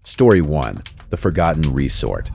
Story 1. The Forgotten Resort.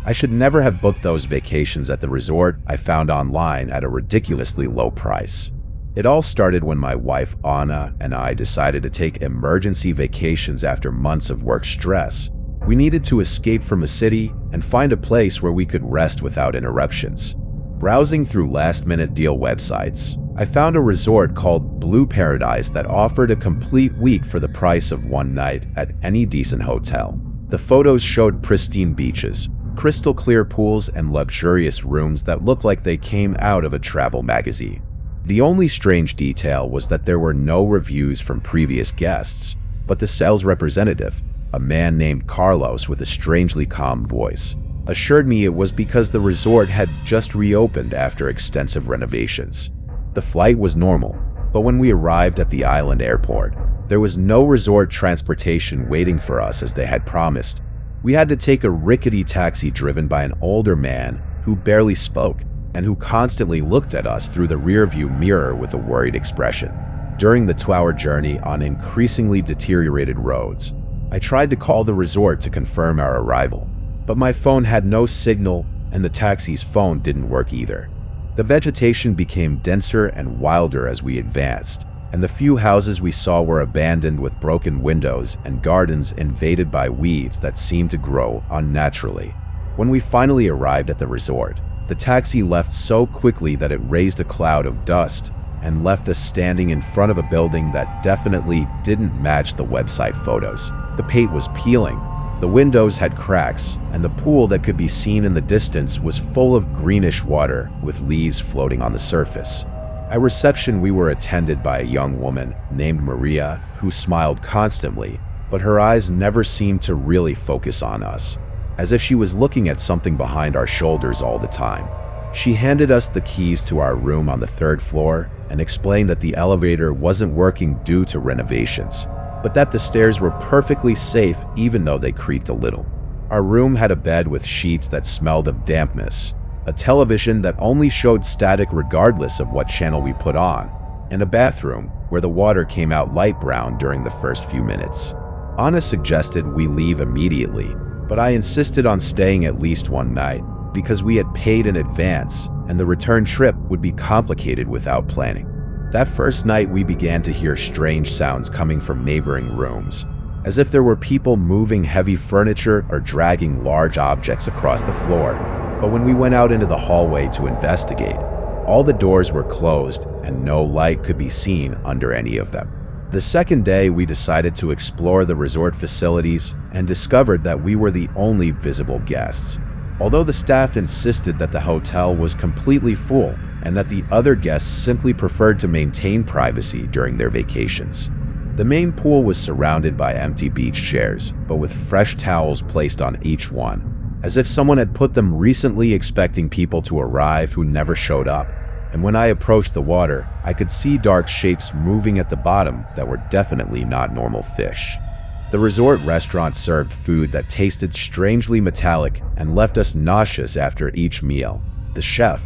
I should never have booked those vacations at the resort I found online at a ridiculously low price. It all started when my wife Anna and I decided to take emergency vacations after months of work stress. We needed to escape from a city and find a place where we could rest without interruptions. Browsing through last-minute deal websites, I found a resort called Blue Paradise that offered a complete week for the price of one night at any decent hotel. The photos showed pristine beaches, crystal clear pools, and luxurious rooms that looked like they came out of a travel magazine. The only strange detail was that there were no reviews from previous guests, but the sales representative, a man named Carlos with a strangely calm voice, assured me it was because the resort had just reopened after extensive renovations. The flight was normal, but when we arrived at the island airport, there was no resort transportation waiting for us as they had promised. We had to take a rickety taxi driven by an older man who barely spoke and who constantly looked at us through the rearview mirror with a worried expression. During the 2-hour journey on increasingly deteriorated roads, I tried to call the resort to confirm our arrival, but my phone had no signal and the taxi's phone didn't work either. The vegetation became denser and wilder as we advanced, and the few houses we saw were abandoned with broken windows and gardens invaded by weeds that seemed to grow unnaturally. When we finally arrived at the resort, the taxi left so quickly that it raised a cloud of dust and left us standing in front of a building that definitely didn't match the website photos. The paint was peeling, the windows had cracks, and the pool that could be seen in the distance was full of greenish water with leaves floating on the surface. At reception, we were attended by a young woman named Maria who smiled constantly, but her eyes never seemed to really focus on us, as if she was looking at something behind our shoulders all the time. She handed us the keys to our room on the 3rd floor and explained that the elevator wasn't working due to renovations, but that the stairs were perfectly safe even though they creaked a little. Our room had a bed with sheets that smelled of dampness, a television that only showed static regardless of what channel we put on, and a bathroom where the water came out light brown during the first few minutes. Anna suggested we leave immediately, but I insisted on staying at least one night because we had paid in advance and the return trip would be complicated without planning. That first night, we began to hear strange sounds coming from neighboring rooms, as if there were people moving heavy furniture or dragging large objects across the floor. But when we went out into the hallway to investigate, all the doors were closed and no light could be seen under any of them. The second day, we decided to explore the resort facilities and discovered that we were the only visible guests. Although the staff insisted that the hotel was completely full and that the other guests simply preferred to maintain privacy during their vacations. The main pool was surrounded by empty beach chairs, but with fresh towels placed on each one, as if someone had put them recently expecting people to arrive who never showed up. And when I approached the water, I could see dark shapes moving at the bottom that were definitely not normal fish. The resort restaurant served food that tasted strangely metallic and left us nauseous after each meal. The chef,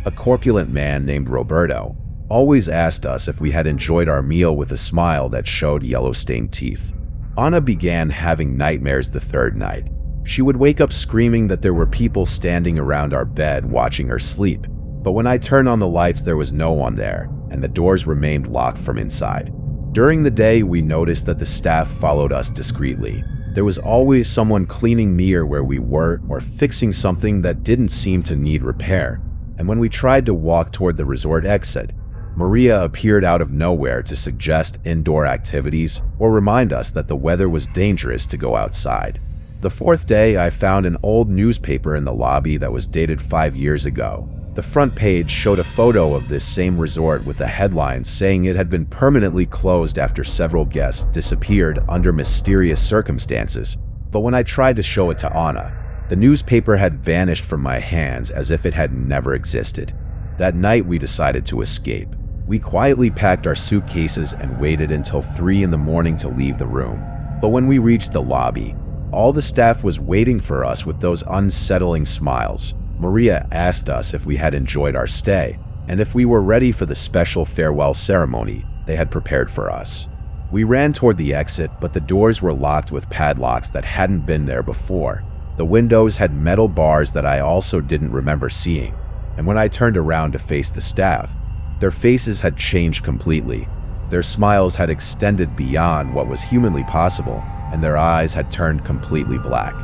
a corpulent man named Roberto, always asked us if we had enjoyed our meal with a smile that showed yellow-stained teeth. Anna began having nightmares the 3rd night. She would wake up screaming that there were people standing around our bed watching her sleep, but when I turned on the lights there was no one there, and the doors remained locked from inside. During the day, we noticed that the staff followed us discreetly. There was always someone cleaning near where we were or fixing something that didn't seem to need repair. And when we tried to walk toward the resort exit, Maria appeared out of nowhere to suggest indoor activities or remind us that the weather was dangerous to go outside. The 4th day, I found an old newspaper in the lobby that was dated 5 years ago. The front page showed a photo of this same resort with a headline saying it had been permanently closed after several guests disappeared under mysterious circumstances. But when I tried to show it to Anna, the newspaper had vanished from my hands as if it had never existed. That night, we decided to escape. We quietly packed our suitcases and waited until 3 in the morning to leave the room. But when we reached the lobby, all the staff was waiting for us with those unsettling smiles. Maria asked us if we had enjoyed our stay and if we were ready for the special farewell ceremony they had prepared for us. We ran toward the exit, but the doors were locked with padlocks that hadn't been there before. The windows had metal bars that I also didn't remember seeing. And when I turned around to face the staff, their faces had changed completely. Their smiles had extended beyond what was humanly possible, and their eyes had turned completely black.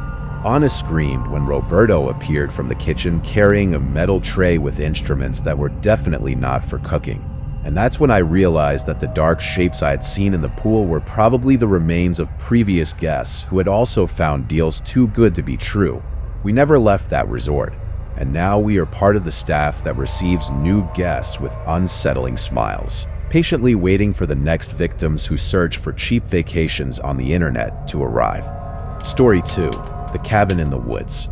Anna screamed when Roberto appeared from the kitchen carrying a metal tray with instruments that were definitely not for cooking. And that's when I realized that the dark shapes I had seen in the pool were probably the remains of previous guests who had also found deals too good to be true. We never left that resort, and now we are part of the staff that receives new guests with unsettling smiles, patiently waiting for the next victims who search for cheap vacations on the internet to arrive. Story 2. The cabin in the woods.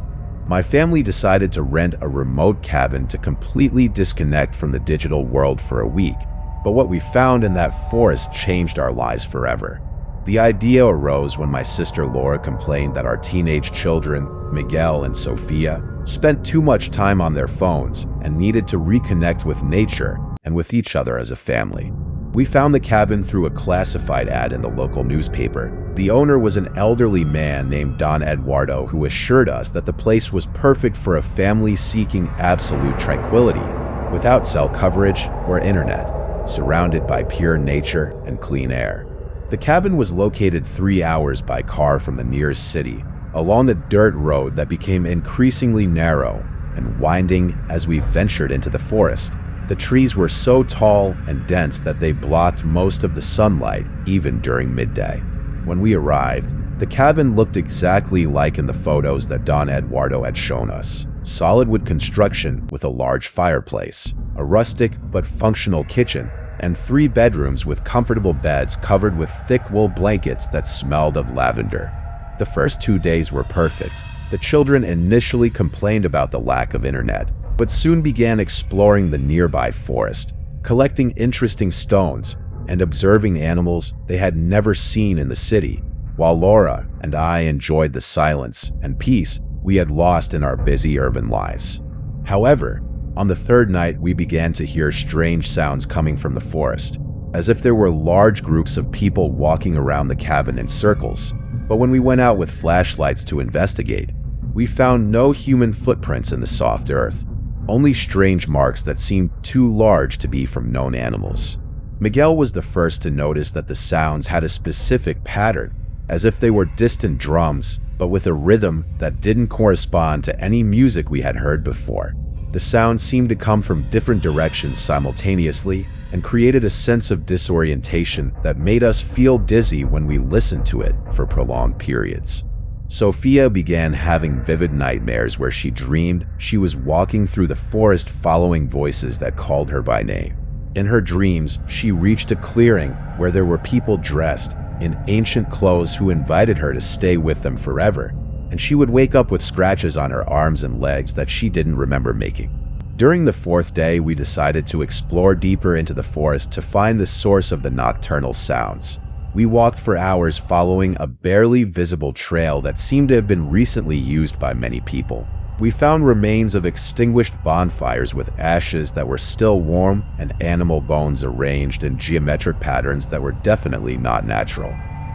My family decided to rent a remote cabin to completely disconnect from the digital world for a week, but what we found in that forest changed our lives forever. The idea arose when my sister Laura complained that our teenage children, Miguel and Sofia, spent too much time on their phones and needed to reconnect with nature and with each other as a family. We found the cabin through a classified ad in the local newspaper. The owner was an elderly man named Don Eduardo who assured us that the place was perfect for a family seeking absolute tranquility, without cell coverage or internet, surrounded by pure nature and clean air. The cabin was located 3 hours by car from the nearest city, along the dirt road that became increasingly narrow and winding as we ventured into the forest. The trees were so tall and dense that they blocked most of the sunlight, even during midday. When we arrived, the cabin looked exactly like in the photos that Don Eduardo had shown us. Solid wood construction with a large fireplace, a rustic but functional kitchen, and 3 bedrooms with comfortable beds covered with thick wool blankets that smelled of lavender. The first 2 days were perfect. The children initially complained about the lack of internet, but soon began exploring the nearby forest, collecting interesting stones and observing animals they had never seen in the city, while Laura and I enjoyed the silence and peace we had lost in our busy urban lives. However, on the 3rd night we began to hear strange sounds coming from the forest, as if there were large groups of people walking around the cabin in circles. But when we went out with flashlights to investigate, we found no human footprints in the soft earth, only strange marks that seemed too large to be from known animals. Miguel was the first to notice that the sounds had a specific pattern, as if they were distant drums, but with a rhythm that didn't correspond to any music we had heard before. The sounds seemed to come from different directions simultaneously and created a sense of disorientation that made us feel dizzy when we listened to it for prolonged periods. Sofia began having vivid nightmares where she dreamed she was walking through the forest following voices that called her by name. In her dreams, she reached a clearing where there were people dressed in ancient clothes who invited her to stay with them forever, and she would wake up with scratches on her arms and legs that she didn't remember making. During the 4th day, we decided to explore deeper into the forest to find the source of the nocturnal sounds. We walked for hours following a barely visible trail that seemed to have been recently used by many people. We found remains of extinguished bonfires with ashes that were still warm and animal bones arranged in geometric patterns that were definitely not natural.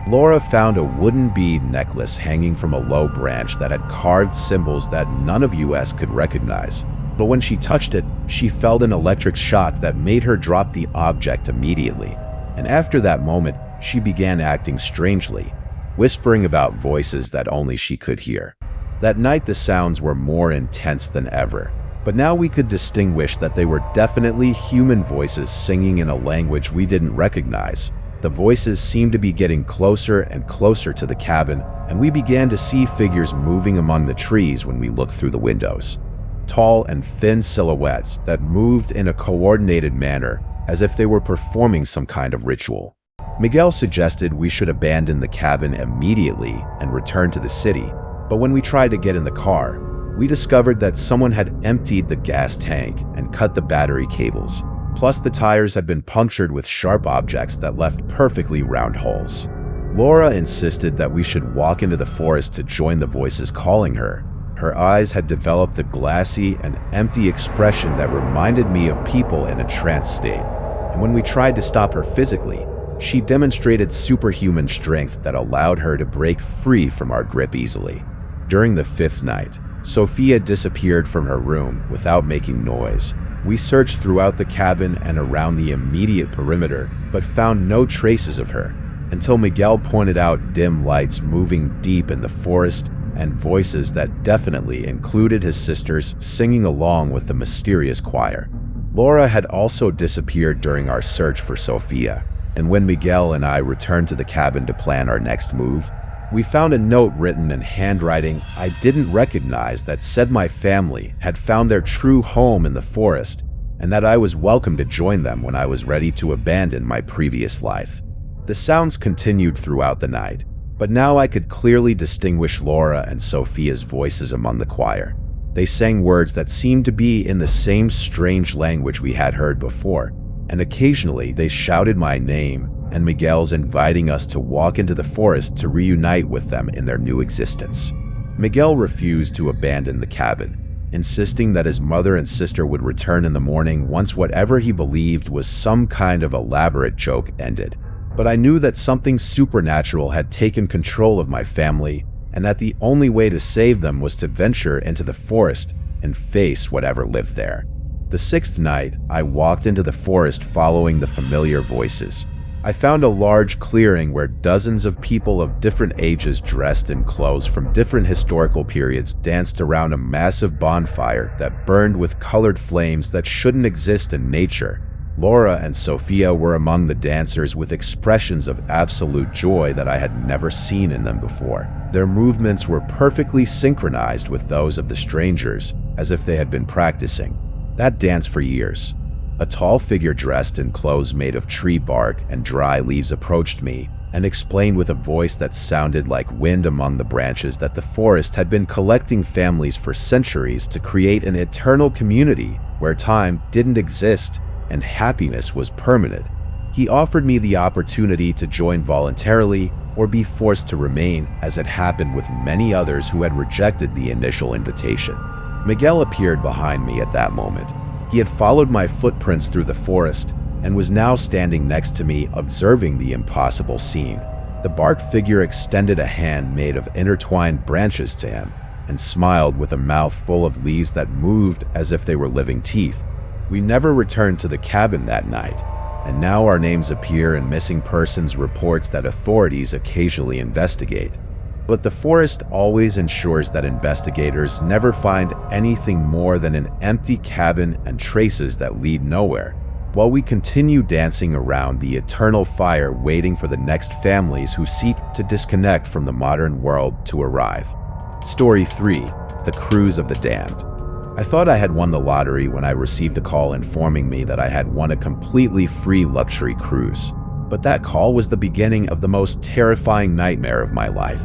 Laura found a wooden bead necklace hanging from a low branch that had carved symbols that none of us could recognize. But when she touched it, she felt an electric shock that made her drop the object immediately. And after that moment, she began acting strangely, whispering about voices that only she could hear. That night the sounds were more intense than ever, but now we could distinguish that they were definitely human voices singing in a language we didn't recognize. The voices seemed to be getting closer and closer to the cabin, and we began to see figures moving among the trees when we looked through the windows. Tall and thin silhouettes that moved in a coordinated manner as if they were performing some kind of ritual. Miguel suggested we should abandon the cabin immediately and return to the city, but when we tried to get in the car, we discovered that someone had emptied the gas tank and cut the battery cables. Plus, the tires had been punctured with sharp objects that left perfectly round holes. Laura insisted that we should walk into the forest to join the voices calling her. Her eyes had developed a glassy and empty expression that reminded me of people in a trance state. And when we tried to stop her physically, She demonstrated superhuman strength that allowed her to break free from our grip easily. During the fifth night, Sophia disappeared from her room without making noise. We searched throughout the cabin and around the immediate perimeter, but found no traces of her, until Miguel pointed out dim lights moving deep in the forest and voices that definitely included his sisters singing along with the mysterious choir. Laura had also disappeared during our search for Sophia, and when Miguel and I returned to the cabin to plan our next move, we found a note written in handwriting I didn't recognize that said my family had found their true home in the forest and that I was welcome to join them when I was ready to abandon my previous life. The sounds continued throughout the night, but now I could clearly distinguish Laura and Sophia's voices among the choir. They sang words that seemed to be in the same strange language we had heard before, and occasionally they shouted my name and Miguel's, inviting us to walk into the forest to reunite with them in their new existence. Miguel refused to abandon the cabin, insisting that his mother and sister would return in the morning once whatever he believed was some kind of elaborate joke ended. But I knew that something supernatural had taken control of my family, and that the only way to save them was to venture into the forest and face whatever lived there. The sixth night, I walked into the forest following the familiar voices. I found a large clearing where dozens of people of different ages dressed in clothes from different historical periods danced around a massive bonfire that burned with colored flames that shouldn't exist in nature. Laura and Sophia were among the dancers with expressions of absolute joy that I had never seen in them before. Their movements were perfectly synchronized with those of the strangers, as if they had been practicing that dance for years. A tall figure dressed in clothes made of tree bark and dry leaves approached me and explained with a voice that sounded like wind among the branches that the forest had been collecting families for centuries to create an eternal community where time didn't exist and happiness was permanent. He offered me the opportunity to join voluntarily or be forced to remain, as had happened with many others who had rejected the initial invitation. Miguel appeared behind me at that moment. He had followed my footprints through the forest and was now standing next to me, observing the impossible scene. The bark figure extended a hand made of intertwined branches to him and smiled with a mouth full of leaves that moved as if they were living teeth. We never returned to the cabin that night, and now our names appear in missing persons reports that authorities occasionally investigate. But the forest always ensures that investigators never find anything more than an empty cabin and traces that lead nowhere, while we continue dancing around the eternal fire waiting for the next families who seek to disconnect from the modern world to arrive. Story 3. The Cruise of the Damned. I thought I had won the lottery when I received a call informing me that I had won a completely free luxury cruise. But that call was the beginning of the most terrifying nightmare of my life.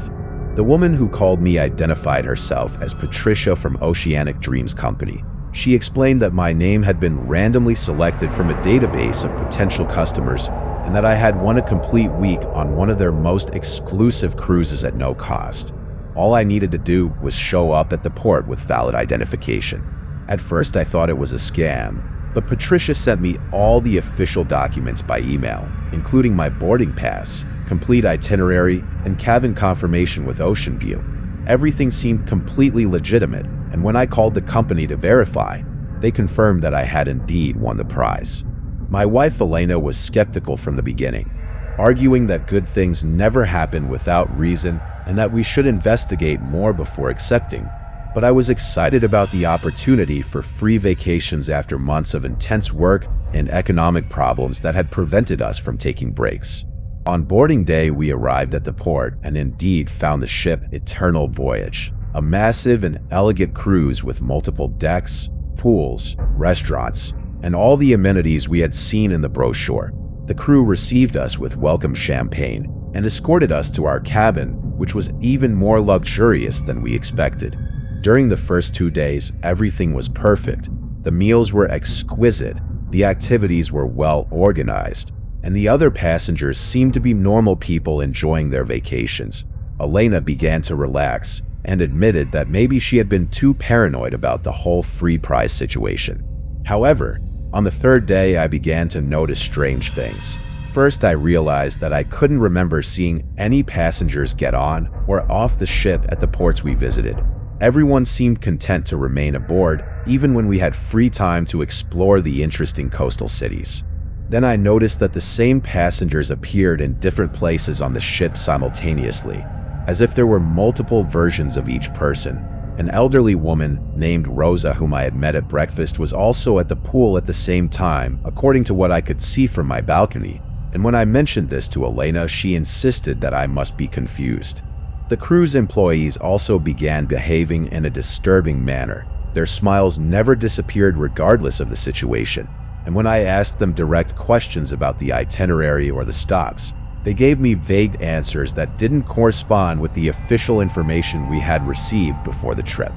The woman who called me identified herself as Patricia from Oceanic Dreams Company. She explained that my name had been randomly selected from a database of potential customers and that I had won a complete week on one of their most exclusive cruises at no cost. All I needed to do was show up at the port with valid identification. At first I thought it was a scam, but Patricia sent me all the official documents by email, including my boarding pass, complete itinerary, and cabin confirmation with ocean view. Everything seemed completely legitimate, and when I called the company to verify, they confirmed that I had indeed won the prize. My wife Elena was skeptical from the beginning, arguing that good things never happen without reason and that we should investigate more before accepting. But I was excited about the opportunity for free vacations after months of intense work and economic problems that had prevented us from taking breaks. On boarding day, we arrived at the port and indeed found the ship Eternal Voyage, a massive and elegant cruise with multiple decks, pools, restaurants, and all the amenities we had seen in the brochure. The crew received us with welcome champagne and escorted us to our cabin, which was even more luxurious than we expected. During the first 2 days, everything was perfect. The meals were exquisite, the activities were well organized, and the other passengers seemed to be normal people enjoying their vacations. Elena began to relax and admitted that maybe she had been too paranoid about the whole free prize situation. However, on the third day I began to notice strange things. First, I realized that I couldn't remember seeing any passengers get on or off the ship at the ports we visited. Everyone seemed content to remain aboard, even when we had free time to explore the interesting coastal cities. Then I noticed that the same passengers appeared in different places on the ship simultaneously, as if there were multiple versions of each person. An elderly woman named Rosa, whom I had met at breakfast, was also at the pool at the same time, according to what I could see from my balcony. And when I mentioned this to Elena, she insisted that I must be confused. The cruise employees also began behaving in a disturbing manner. Their smiles never disappeared regardless of the situation. And when I asked them direct questions about the itinerary or the stops, they gave me vague answers that didn't correspond with the official information we had received before the trip.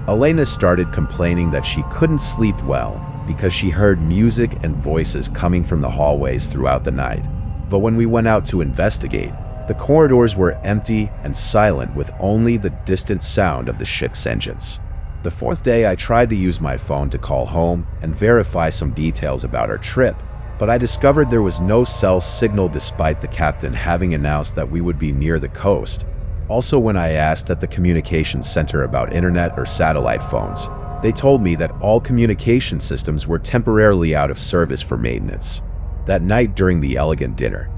Elena started complaining that she couldn't sleep well because she heard music and voices coming from the hallways throughout the night. But when we went out to investigate, the corridors were empty and silent with only the distant sound of the ship's engines. The fourth day, I tried to use my phone to call home and verify some details about our trip, but I discovered there was no cell signal despite the captain having announced that we would be near the coast. Also, when I asked at the communications center about internet or satellite phones, they told me that all communication systems were temporarily out of service for maintenance. That night during the elegant dinner,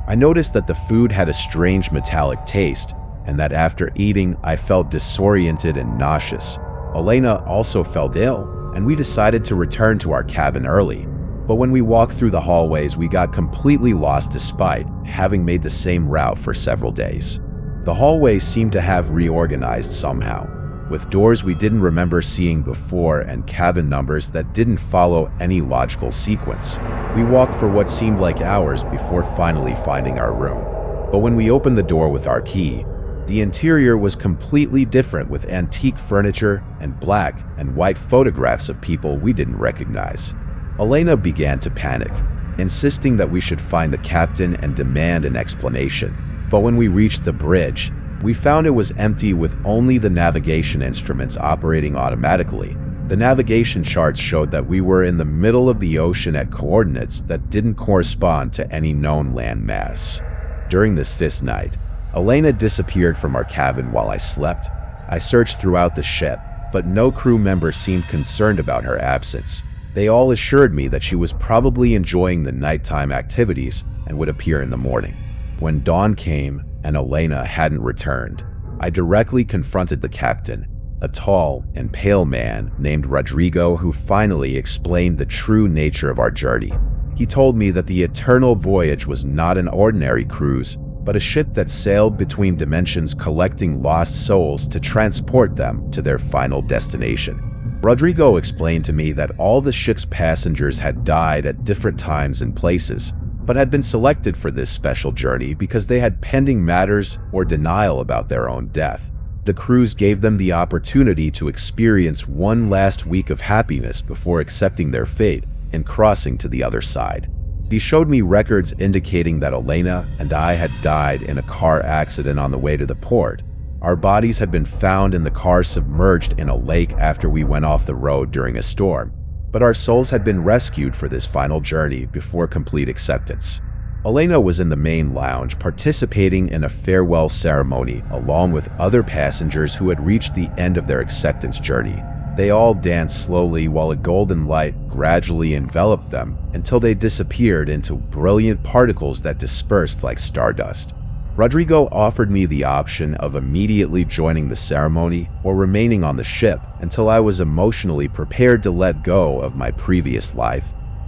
I noticed that the food had a strange metallic taste, and that after eating, I felt disoriented and nauseous. Elena also felt ill, and we decided to return to our cabin early. But when we walked through the hallways, we got completely lost despite having made the same route for several days. The hallways seemed to have reorganized somehow, with doors we didn't remember seeing before and cabin numbers that didn't follow any logical sequence. We walked for what seemed like hours before finally finding our room. But when we opened the door with our key, the interior was completely different with antique furniture and black and white photographs of people we didn't recognize. Elena began to panic, insisting that we should find the captain and demand an explanation. But when we reached the bridge, we found it was empty with only the navigation instruments operating automatically. The navigation charts showed that we were in the middle of the ocean at coordinates that didn't correspond to any known land mass. During this fifth night, Elena disappeared from our cabin while I slept. I searched throughout the ship, but no crew member seemed concerned about her absence. They all assured me that she was probably enjoying the nighttime activities and would appear in the morning. When dawn came and Elena hadn't returned, I directly confronted the captain, a tall and pale man named Rodrigo, who finally explained the true nature of our journey. He told me that the Eternal Voyage was not an ordinary cruise, but a ship that sailed between dimensions collecting lost souls to transport them to their final destination. Rodrigo explained to me that all the ship's passengers had died at different times and places, but had been selected for this special journey because they had pending matters or denial about their own death. The cruise gave them the opportunity to experience one last week of happiness before accepting their fate and crossing to the other side. He showed me records indicating that Elena and I had died in a car accident on the way to the port. Our bodies had been found in the car submerged in a lake after we went off the road during a storm, but our souls had been rescued for this final journey before complete acceptance. Elena was in the main lounge participating in a farewell ceremony along with other passengers who had reached the end of their acceptance journey. They all danced slowly while a golden light gradually enveloped them until they disappeared into brilliant particles that dispersed like stardust. Rodrigo offered me the option of immediately joining the ceremony or remaining on the ship until I was emotionally prepared to let go of my previous life.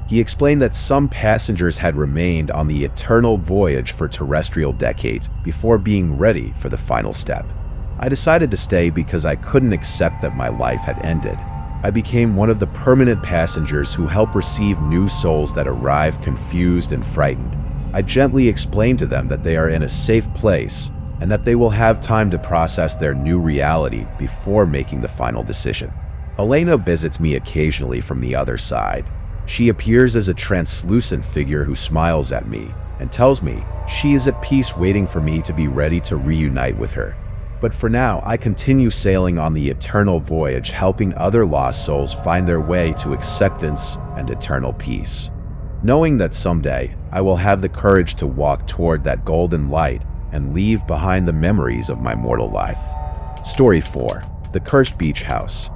He explained that some passengers had remained on the Eternal Voyage for terrestrial decades before being ready for the final step. I decided to stay because I couldn't accept that my life had ended. I became one of the permanent passengers who help receive new souls that arrive confused and frightened. I gently explained to them that they are in a safe place and that they will have time to process their new reality before making the final decision. Elena visits me occasionally from the other side. She appears as a translucent figure who smiles at me and tells me she is at peace waiting for me to be ready to reunite with her. But for now, I continue sailing on the Eternal Voyage, helping other lost souls find their way to acceptance and eternal peace. Knowing that someday I will have the courage to walk toward that golden light and leave behind the memories of my mortal life. Story 4. The Cursed Beach House.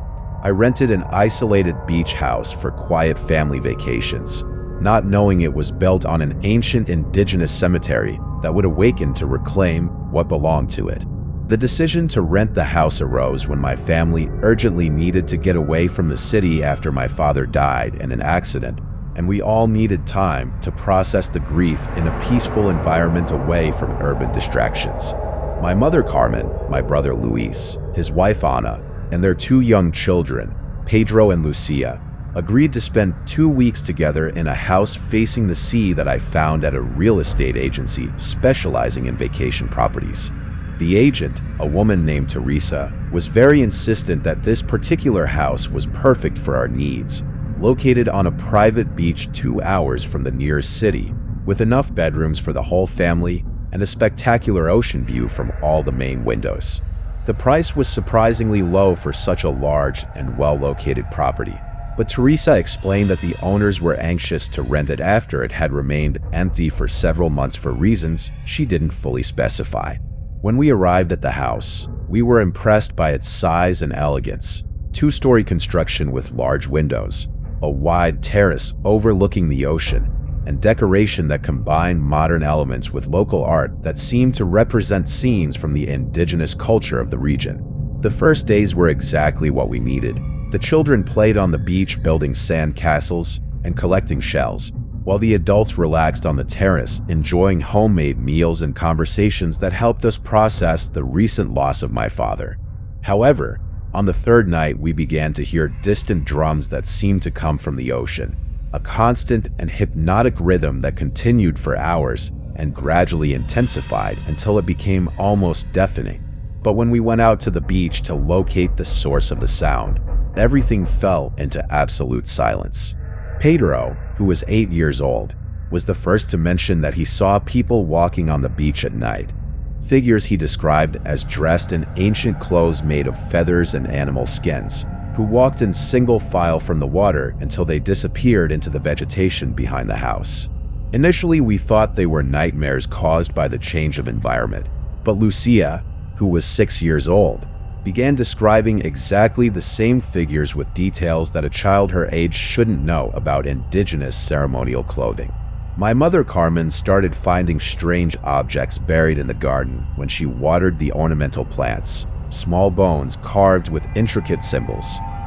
I rented an isolated beach house for quiet family vacations, not knowing it was built on an ancient indigenous cemetery that would awaken to reclaim what belonged to it. The decision to rent the house arose when my family urgently needed to get away from the city after my father died in an accident, and we all needed time to process the grief in a peaceful environment away from urban distractions. My mother Carmen, my brother Luis, his wife Ana, and their 2 young children, Pedro and Lucia, agreed to spend 2 weeks together in a house facing the sea that I found at a real estate agency specializing in vacation properties. The agent, a woman named Teresa, was very insistent that this particular house was perfect for our needs, located on a private beach 2 hours from the nearest city, with enough bedrooms for the whole family and a spectacular ocean view from all the main windows. The price was surprisingly low for such a large and well-located property, but Teresa explained that the owners were anxious to rent it after it had remained empty for several months for reasons she didn't fully specify. When we arrived at the house, we were impressed by its size and elegance. 2-story construction with large windows, a wide terrace overlooking the ocean, and decoration that combined modern elements with local art that seemed to represent scenes from the indigenous culture of the region. The first days were exactly what we needed. The children played on the beach building sand castles and collecting shells, while the adults relaxed on the terrace, enjoying homemade meals and conversations that helped us process the recent loss of my father. However, on the 3rd night, we began to hear distant drums that seemed to come from the ocean, a constant and hypnotic rhythm that continued for hours and gradually intensified until it became almost deafening. But when we went out to the beach to locate the source of the sound, everything fell into absolute silence. Pedro, who was 8 years old, was the first to mention that he saw people walking on the beach at night. Figures he described as dressed in ancient clothes made of feathers and animal skins, who walked in single file from the water until they disappeared into the vegetation behind the house. Initially, we thought they were nightmares caused by the change of environment, but Lucia, who was 6 years old, began describing exactly the same figures with details that a child her age shouldn't know about indigenous ceremonial clothing. My mother Carmen started finding strange objects buried in the garden when she watered the ornamental plants, small bones carved with intricate symbols,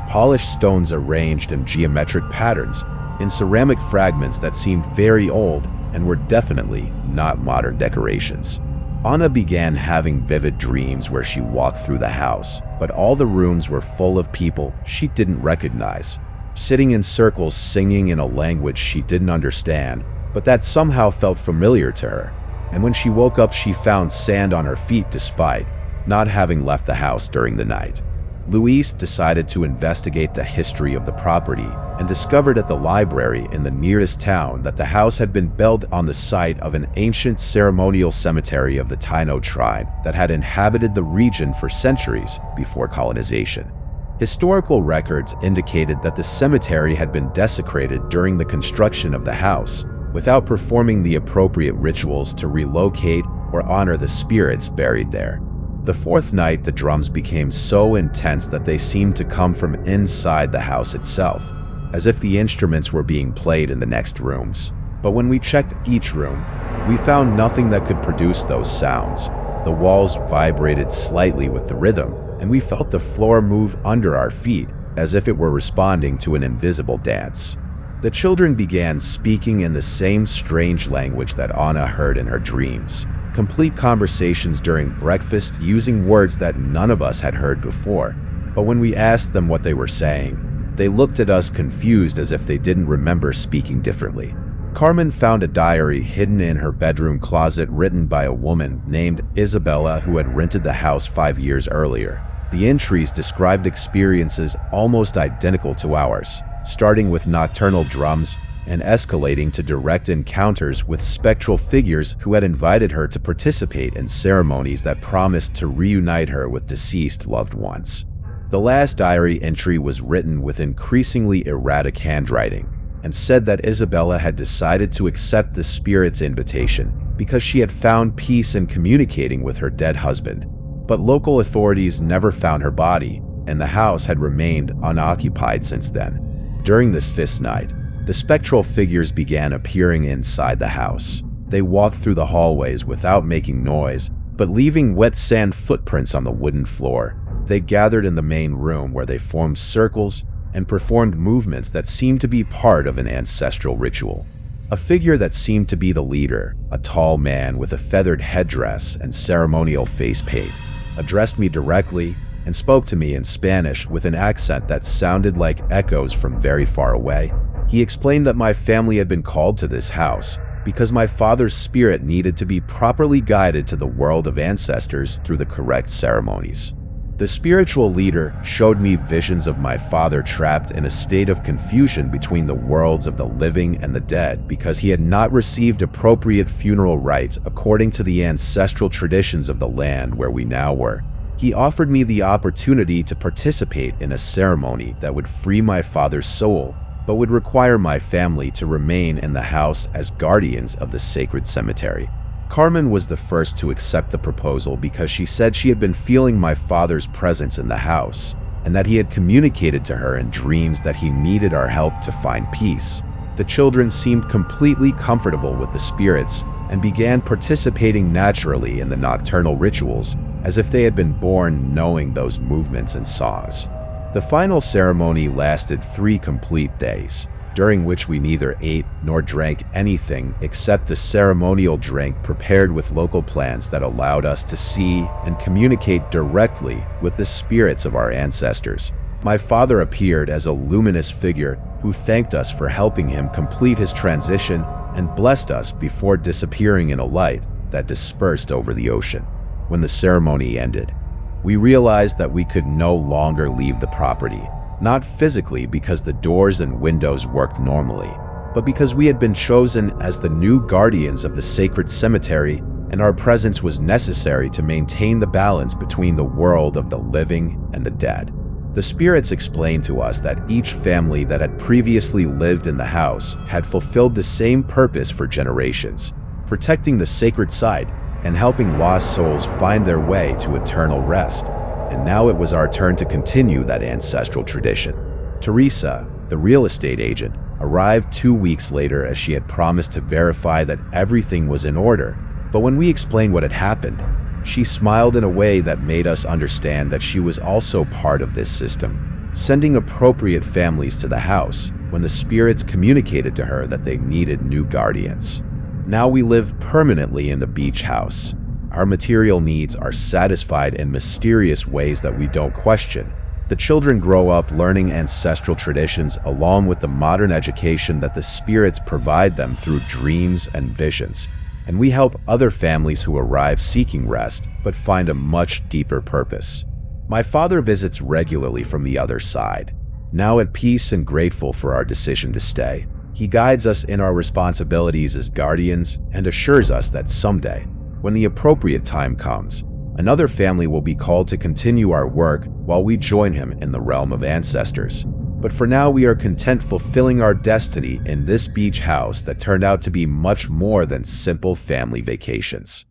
polished stones arranged in geometric patterns, in ceramic fragments that seemed very old and were definitely not modern decorations. Ana began having vivid dreams where she walked through the house, but all the rooms were full of people she didn't recognize, sitting in circles singing in a language she didn't understand, but that somehow felt familiar to her. And when she woke up, she found sand on her feet despite not having left the house during the night. Luis decided to investigate the history of the property and discovered at the library in the nearest town that the house had been built on the site of an ancient ceremonial cemetery of the Taino tribe that had inhabited the region for centuries before colonization. Historical records indicated that the cemetery had been desecrated during the construction of the house, without performing the appropriate rituals to relocate or honor the spirits buried there. The 4th night, the drums became so intense that they seemed to come from inside the house itself, as if the instruments were being played in the next rooms. But when we checked each room, we found nothing that could produce those sounds. The walls vibrated slightly with the rhythm, and we felt the floor move under our feet, as if it were responding to an invisible dance. The children began speaking in the same strange language that Ana heard in her dreams. Complete conversations during breakfast using words that none of us had heard before. But when we asked them what they were saying, they looked at us confused as if they didn't remember speaking differently. Carmen found a diary hidden in her bedroom closet written by a woman named Isabella who had rented the house 5 years earlier. The entries described experiences almost identical to ours, starting with nocturnal drums and escalating to direct encounters with spectral figures who had invited her to participate in ceremonies that promised to reunite her with deceased loved ones. The last diary entry was written with increasingly erratic handwriting, and said that Isabella had decided to accept the spirit's invitation because she had found peace in communicating with her dead husband. But local authorities never found her body, and the house had remained unoccupied since then. During this fifth night, the spectral figures began appearing inside the house. They walked through the hallways without making noise, but leaving wet sand footprints on the wooden floor. They gathered in the main room where they formed circles and performed movements that seemed to be part of an ancestral ritual. A figure that seemed to be the leader, a tall man with a feathered headdress and ceremonial face paint, addressed me directly and spoke to me in Spanish with an accent that sounded like echoes from very far away. He explained that my family had been called to this house because my father's spirit needed to be properly guided to the world of ancestors through the correct ceremonies. The spiritual leader showed me visions of my father trapped in a state of confusion between the worlds of the living and the dead because he had not received appropriate funeral rites according to the ancestral traditions of the land where we now were. He offered me the opportunity to participate in a ceremony that would free my father's soul, but would require my family to remain in the house as guardians of the sacred cemetery. Carmen was the first to accept the proposal because she said she had been feeling my father's presence in the house, and that he had communicated to her in dreams that he needed our help to find peace. The children seemed completely comfortable with the spirits and began participating naturally in the nocturnal rituals, as if they had been born knowing those movements and songs. The final ceremony lasted 3 complete days, during which we neither ate nor drank anything except a ceremonial drink prepared with local plants that allowed us to see and communicate directly with the spirits of our ancestors. My father appeared as a luminous figure who thanked us for helping him complete his transition and blessed us before disappearing in a light that dispersed over the ocean. When the ceremony ended, we realized that we could no longer leave the property. Not physically because the doors and windows worked normally, but because we had been chosen as the new guardians of the sacred cemetery, and our presence was necessary to maintain the balance between the world of the living and the dead. The spirits explained to us that each family that had previously lived in the house had fulfilled the same purpose for generations, protecting the sacred site and helping lost souls find their way to eternal rest. And now it was our turn to continue that ancestral tradition. Teresa, the real estate agent, arrived 2 weeks later as she had promised to verify that everything was in order. But when we explained what had happened, she smiled in a way that made us understand that she was also part of this system, sending appropriate families to the house when the spirits communicated to her that they needed new guardians. Now we live permanently in the beach house. Our material needs are satisfied in mysterious ways that we don't question. The children grow up learning ancestral traditions along with the modern education that the spirits provide them through dreams and visions. And we help other families who arrive seeking rest but find a much deeper purpose. My father visits regularly from the other side. Now at peace and grateful for our decision to stay, he guides us in our responsibilities as guardians and assures us that someday, when the appropriate time comes, another family will be called to continue our work while we join him in the realm of ancestors. But for now, we are content fulfilling our destiny in this beach house that turned out to be much more than simple family vacations.